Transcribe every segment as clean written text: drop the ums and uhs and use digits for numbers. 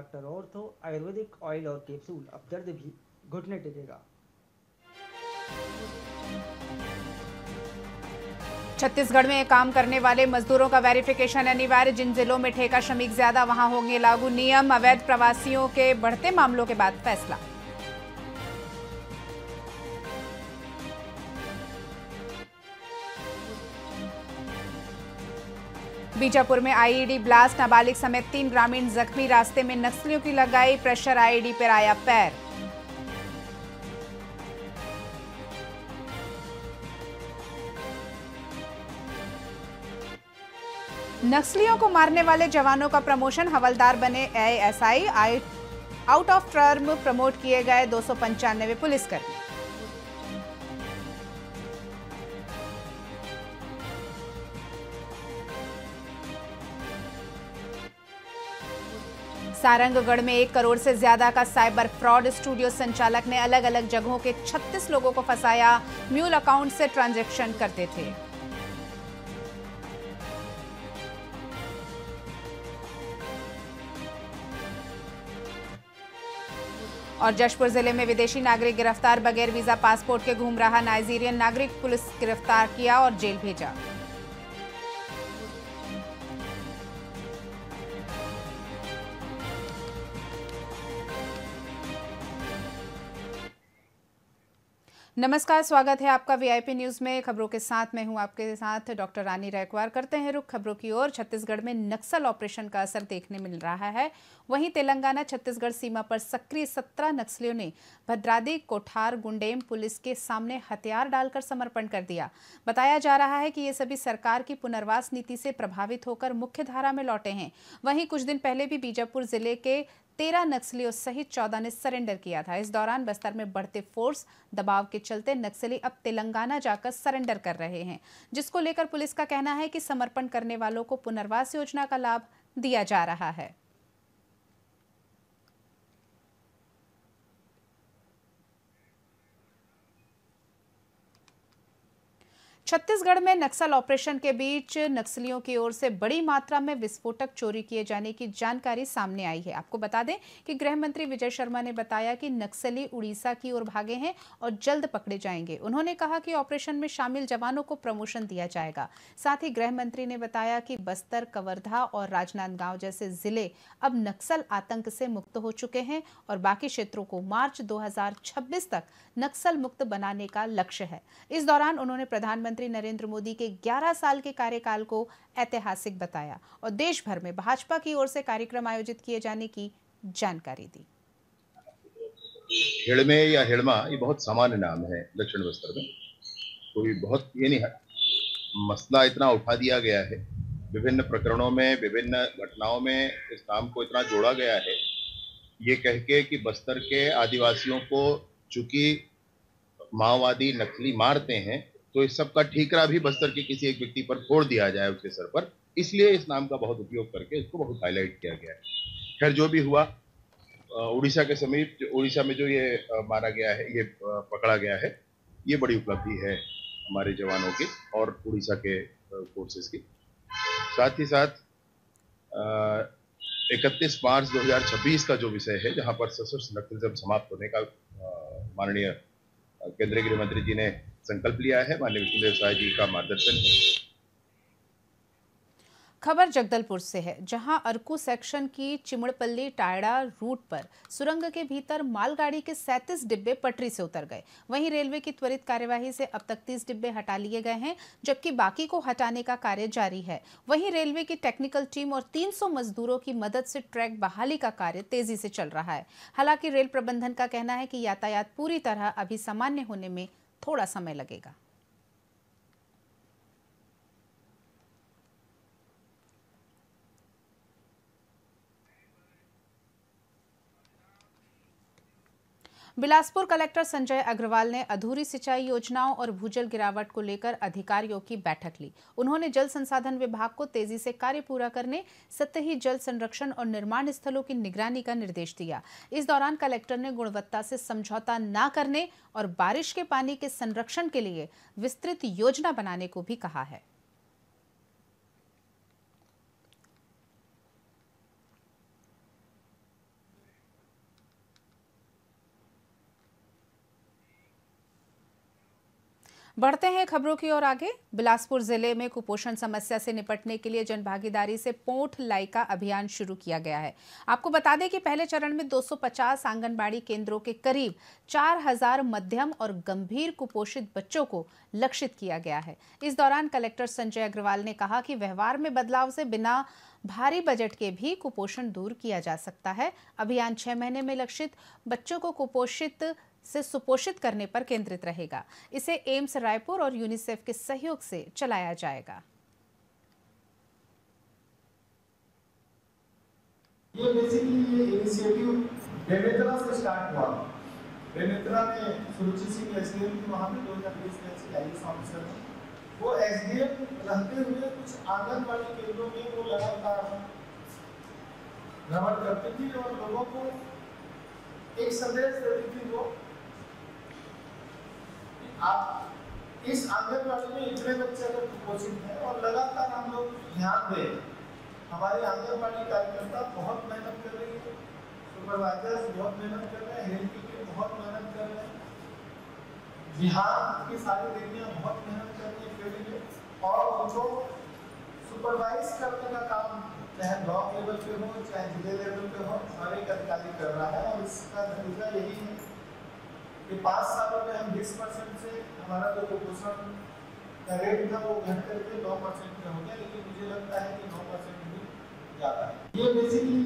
Doctor ortho Ayurvedic oil और capsule, अब दर्द भी घुटने टेकेगा। छत्तीसगढ़ में काम करने वाले मजदूरों का वेरिफिकेशन अनिवार्य। जिन जिलों में ठेका श्रमिक ज्यादा वहां होंगे लागू नियम। अवैध प्रवासियों के बढ़ते मामलों के बाद फैसला। बीजापुर में आईईडी ब्लास्ट, नाबालिग समेत 3 ग्रामीण जख्मी। रास्ते में नक्सलियों की लगाई प्रेशर, आईईडी पर आया पैर। नक्सलियों को मारने वाले जवानों का प्रमोशन, हवलदार बने ASI. Out of term promote किए गए 295 पुलिसकर्मी। सारंगगढ़ में 1 करोड़ से ज्यादा का साइबर फ्रॉड। स्टूडियो संचालक ने अलग अलग जगहों के 36 लोगों को फंसाया। म्यूल अकाउंट से ट्रांजैक्शन करते थे। और जशपुर जिले में विदेशी नागरिक गिरफ्तार, बगैर वीजा पासपोर्ट के घूम रहा नाइजीरियन नागरिक, पुलिस गिरफ्तार किया और जेल भेजा। नमस्कार, स्वागत है आपका वीआईपी न्यूज में। खबरों के साथ मैं हूं आपके साथ डॉक्टर रानी रैकवार। करते हैं रुख खबरों की ओर। छत्तीसगढ़ में नक्सल ऑपरेशन का असर देखने मिल रहा है। वहीं तेलंगाना छत्तीसगढ़ सीमा पर सक्रिय 17 नक्सलियों ने भद्रादी कोठार गुंडेम पुलिस के सामने हथियार डालकर समर्पण कर दिया। बताया जा रहा है कि ये सभी सरकार की पुनर्वास नीति से प्रभावित होकर मुख्य धारा में लौटे हैं। वहीं कुछ दिन पहले भी बीजापुर जिले के 13 नक्सलियों सहित 14 ने सरेंडर किया था। इस दौरान बस्तर में बढ़ते फोर्स दबाव के चलते नक्सली अब तेलंगाना जाकर सरेंडर कर रहे हैं, जिसको लेकर पुलिस का कहना है कि समर्पण करने वालों को पुनर्वास योजना का लाभ दिया जा रहा है। छत्तीसगढ़ में नक्सल ऑपरेशन के बीच नक्सलियों की ओर से बड़ी मात्रा में विस्फोटक चोरी किए जाने की जानकारी सामने आई है। आपको बता दें कि गृह मंत्री विजय शर्मा ने बताया कि नक्सली उड़ीसा की ओर भागे हैं और जल्द पकड़े जाएंगे। उन्होंने कहा कि ऑपरेशन में शामिल जवानों को प्रमोशन दिया जाएगा। साथ ही गृह मंत्री ने बताया कि बस्तर, कवर्धा और राजनांदगांव जैसे जिले अब नक्सल आतंक से मुक्त हो चुके हैं और बाकी क्षेत्रों को मार्च 2026 तक नक्सल मुक्त बनाने का लक्ष्य है। इस दौरान उन्होंने प्रधानमंत्री नरेंद्र मोदी के 11 साल के कार्यकाल को ऐतिहासिक बताया और देश भर में भाजपा की ओर से कार्यक्रम आयोजित किए जाने की जानकारी दी। हिड़मे या हिड़मा ये बहुत सामान्य नाम है दक्षिण बस्तर में। कोई बहुत ये नहीं है, मसला इतना उठा दिया गया है, विभिन्न प्रकरणों में, विभिन्न घटनाओं में इस नाम को इतना जोड़ा गया है, ये कह के कि बस्तर के आदिवासियों को चूंकि माओवादी नक्सली मारते हैं तो इस सब का ठीकरा भी बस्तर के किसी एक व्यक्ति पर फोड़ दिया जाए उसके सर पर, इसलिए इस नाम का बहुत उपयोग करके इसको बहुत हाईलाइट किया गया है। खैर जो भी हुआ, उड़ीसा के समीप उड़ीसा में जो ये मारा गया है, ये पकड़ा गया है, ये बड़ी उपलब्धि है हमारे जवानों की और उड़ीसा के फोर्सेस की। साथ ही साथ 31 मार्च 2026 का जो विषय है, जहां पर सशस्त्र नक्सलिज्म समाप्त होने का माननीय केंद्रीय गृह मंत्री जी ने संकल्प लिया है, माननीय विष्णुदेव साय जी का मार्गदर्शन। खबर जगदलपुर से है, जहां अरकू सेक्शन की चिमड़पल्ली टायड़ा रूट पर सुरंग के भीतर मालगाड़ी के 37 डिब्बे पटरी से उतर गए। वहीं रेलवे की त्वरित कार्यवाही से अब तक 30 डिब्बे हटा लिए गए हैं, जबकि बाकी को हटाने का कार्य जारी है। वहीं रेलवे की टेक्निकल टीम और 300 मजदूरों की मदद से ट्रैक बहाली का कार्य तेजी से चल रहा है। हालांकि रेल प्रबंधन का कहना है कि यातायात पूरी तरह अभी सामान्य होने में थोड़ा समय लगेगा। बिलासपुर कलेक्टर संजय अग्रवाल ने अधूरी सिंचाई योजनाओं और भूजल गिरावट को लेकर अधिकारियों की बैठक ली। उन्होंने जल संसाधन विभाग को तेजी से कार्य पूरा करने, सतही जल संरक्षण और निर्माण स्थलों की निगरानी का निर्देश दिया। इस दौरान कलेक्टर ने गुणवत्ता से समझौता न करने और बारिश के पानी के संरक्षण के लिए विस्तृत योजना बनाने को भी कहा है। बढ़ते हैं खबरों की ओर आगे। बिलासपुर जिले में कुपोषण समस्या से निपटने के लिए जनभागीदारी से पोंठ लाइका अभियान शुरू किया गया है। आपको बता दें कि पहले चरण में 250 आंगनबाड़ी केंद्रों के करीब 4000 मध्यम और गंभीर कुपोषित बच्चों को लक्षित किया गया है। इस दौरान कलेक्टर संजय अग्रवाल ने कहा कि व्यवहार में बदलाव से बिना भारी बजट के भी कुपोषण दूर किया जा सकता है। अभियान 6 महीने में लक्षित बच्चों को कुपोषित से सुपोषित करने पर केंद्रित रहेगा। इसे एम्स रायपुर और यूनिसेफ के सहयोग से चलाया जाएगा। ये बेसिकली ये इनिशिएटिव बेमेतरा से स्टार्ट हुआ। बेमेतरा में सुरुचि सिंह एसडीएम की वहाँ पे 2020 में ऐसी आईएएस ऑफिसर है। वो एसडीएम रहते हुए कुछ आंगनबाड़ी केंद्रों में वो लगातार भ्रमण करती थी और लोगों को एक संदेश देती थी वो आप इस आंगनबाड़ी में इतने बच्चे अगर कुपोषित हैं और लगातार हम लोग ध्यान दें। हमारे आंगनबाड़ी कार्यकर्ता बहुत मेहनत कर रही है, सुपरवाइजर्स बहुत मेहनत कर रहे हैं, हेल्थ टीम बहुत मेहनत कर रहे हैं, बिहार की सारी दीदियाँ बहुत मेहनत कर रही है फील्ड में और उनको सुपरवाइज करने का काम चाहे ब्लॉक लेवल पे हो चाहे जिले लेवल पे हो हर एक अधिकारी कर रहा है। और इसका नतीजा यही है कि 5 सालों में हम 20% से हमारा जो कुपोषण का रेट था वो घट करके 9% में हो गया, लेकिन मुझे लगता है कि 9% भी ज़्यादा है। ये बेसिकली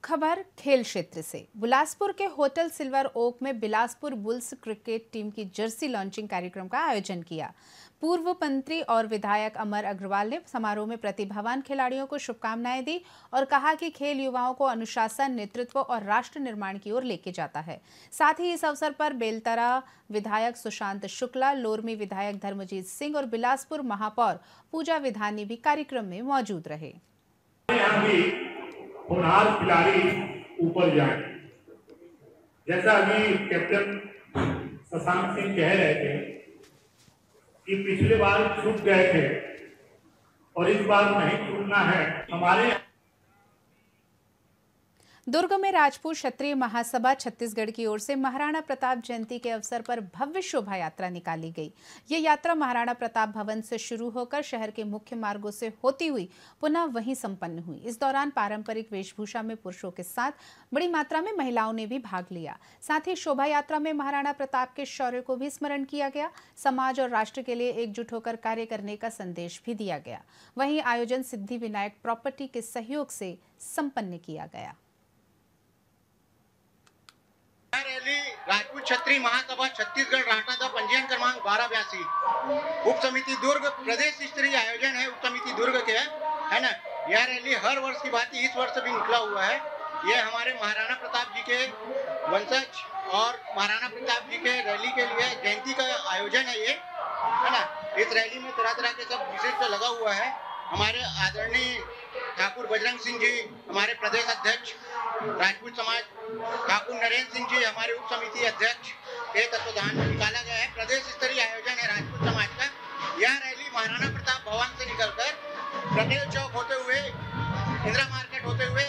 खबर खेल क्षेत्र से। बिलासपुर के होटल सिल्वर ओक में बिलासपुर बुल्स क्रिकेट टीम की जर्सी लॉन्चिंग कार्यक्रम का आयोजन किया। पूर्व मंत्री और विधायक अमर अग्रवाल ने समारोह में प्रतिभावान खिलाड़ियों को शुभकामनाएं दी और कहा कि खेल युवाओं को अनुशासन, नेतृत्व और राष्ट्र निर्माण की ओर लेके जाता है। साथ ही इस अवसर पर बेलतरा विधायक सुशांत शुक्ला, लोरमी विधायक धर्मजीत सिंह और बिलासपुर महापौर पूजा विधानी भी कार्यक्रम में मौजूद रहे। होनहार खिलाड़ी ऊपर जाए, जैसा अभी कैप्टन शशांक सिंह कह रहे थे कि पिछले बार छूट गए थे और इस बार नहीं छूटना है। हमारे दुर्ग में राजपूत क्षत्रिय महासभा छत्तीसगढ़ की ओर से महाराणा प्रताप जयंती के अवसर पर भव्य शोभा यात्रा निकाली गई। ये यात्रा महाराणा प्रताप भवन से शुरू होकर शहर के मुख्य मार्गों से होती हुई पुनः वहीं संपन्न हुई। इस दौरान पारंपरिक वेशभूषा में पुरुषों के साथ बड़ी मात्रा में महिलाओं ने भी भाग लिया। साथ ही शोभा यात्रा में महाराणा प्रताप के शौर्य को भी स्मरण किया गया। समाज और राष्ट्र के लिए एकजुट होकर कार्य करने का संदेश भी दिया गया। वहीं आयोजन सिद्धि विनायक प्रॉपर्टी के सहयोग से संपन्न किया गया। रैली राजपूत क्षत्रिय महासभा छत्तीसगढ़ राठा का पंजीयन क्रमांक 1282 उप समिति दुर्ग प्रदेश स्तरीय आयोजन है। उप समिति दुर्ग के है ना। यह रैली हर वर्ष की भांति इस वर्ष भी निकला हुआ है। यह हमारे महाराणा प्रताप जी के वंशज और महाराणा प्रताप जी के रैली के लिए जयंती का आयोजन है ये, है ना। इस रैली में तरह तरह के सब विशेष लगा हुआ है। हमारे आदरणीय ठाकुर बजरंग सिंह जी हमारे प्रदेश अध्यक्ष राजपूत समाज, ठाकुर नरेंद्र सिंह जी हमारे उप समिति अध्यक्ष के तत्वाधान में निकाला गया है। प्रदेश स्तरीय आयोजन है राजपूत समाज का। यह रैली महाराणा प्रताप भवन से निकलकर पटेल चौक होते हुए, इंदिरा मार्केट होते हुए,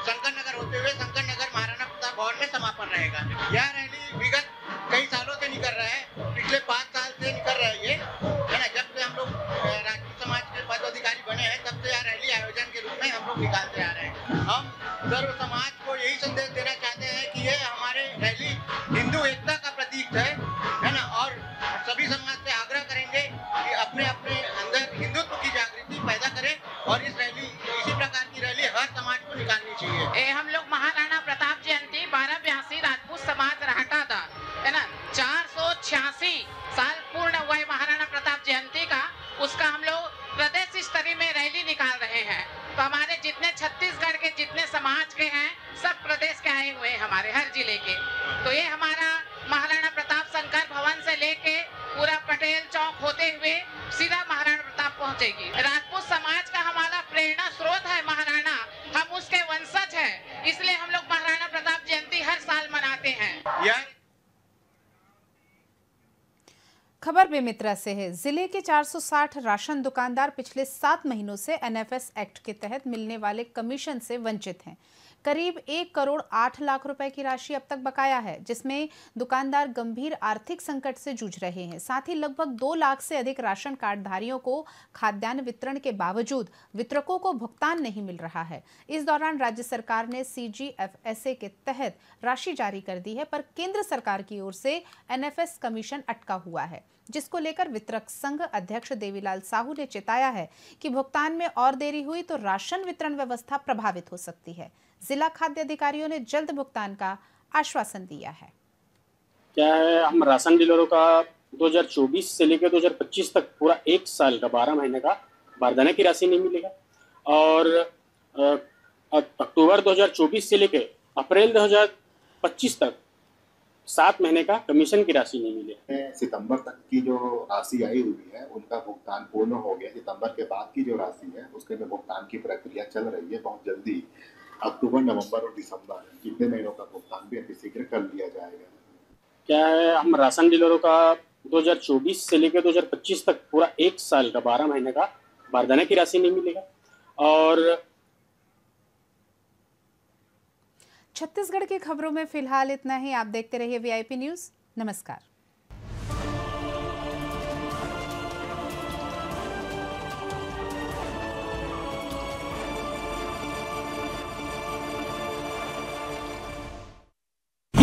शंकर नगर होते हुए शंकर नगर महाराणा प्रताप भवन में समापन रहेगा। यह रैली विगत कई सालों से निकल रहा है, पिछले 5 साल से निकल रहा है ये, है ना। जब से हम लोग राजपूत समाज के पदाधिकारी बने हैं तब से यह रैली आयोजन के रूप में हम लोग निकालते आ रहे हैं। हम सर्व समाज को यही संदेश देना चाहते हैं कि ये हमारे रैली हिंदू एकता का प्रतीक है ना। और सभी समाज से आग्रह करेंगे कि अपने अपने अंदर हिंदुत्व की जागृति पैदा करें और इस रैली इसी प्रकार की रैली हर समाज को निकालनी चाहिए। हम लोग महाराणा प्रताप जयंती 1282 राजपूत समाज राठा था, है ना। 486 साल पूर्ण हुआ है महाराणा प्रताप जयंती का। उसका हम लोग प्रदेश स्तरीय में रैली निकाल रहे हैं। तो हमारे जितने छत्तीसगढ़ के जितने समाज के हैं सब प्रदेश के आए हुए हैं, हमारे हर जिले के। तो ये हमारा महाराणा प्रताप शंकर भवन से लेके पूरा पटेल चौक होते हुए सीधा महाराणा प्रताप पहुंचेगी। राजपूत समाज का हमारा प्रेरणा स्रोत है महाराणा, हम उसके वंशज हैं, इसलिए हम लोग महाराणा प्रताप जयंती हर साल मनाते हैं। खबर बेमित्रा से है। जिले के 460 राशन दुकानदार पिछले 7 महीनों से एनएफएस एक्ट के तहत मिलने वाले कमीशन से वंचित हैं। करीब 1 करोड़ 8 लाख रुपए की राशि अब तक बकाया है, जिसमें दुकानदार गंभीर आर्थिक संकट से जूझ रहे हैं। साथ ही लगभग 2 लाख से अधिक राशन कार्ड धारियों को खाद्यान्न वितरण के बावजूद वितरकों को भुगतान नहीं मिल रहा है। इस दौरान राज्य सरकार ने CGFSA के तहत राशि जारी कर दी है, पर केंद्र सरकार की ओर से NFS कमीशन अटका हुआ है, जिसको लेकर वितरक संघ अध्यक्ष देवीलाल साहू ने चेताया है कि भुगतान में और देरी हुई तो राशन वितरण व्यवस्था प्रभावित हो सकती है। जिला खाद्य अधिकारियों ने जल्द भुगतान का आश्वासन दिया है। क्या है, हम राशन डीलरों का 2024 से लेकर 2025 तक पूरा 1 साल का 12 महीने का बारदाने की राशि नहीं मिलेगा, और अक्टूबर 2024 से लेकर अप्रैल 2025 तक 7 महीने का कमीशन की राशि नहीं मिले। सितंबर तक की जो राशि आई हुई है उनका भुगतान पूर्ण हो गया। सितंबर के बाद की जो राशि है उसके में भुगतान की प्रक्रिया चल रही है। बहुत जल्दी अक्टूबर, नवंबर और दिसंबर कितने महीनों का भुगतान भी अतिशीघ्र कर लिया जाएगा। क्या है, हम राशन डीलरों का 2024 से लेकर 2025 तक पूरा 1 साल का 12 महीने का बारदाने की राशि नहीं मिलेगा, और छत्तीसगढ़ की खबरों में फिलहाल इतना ही। आप देखते रहिए VIP न्यूज़। नमस्कार।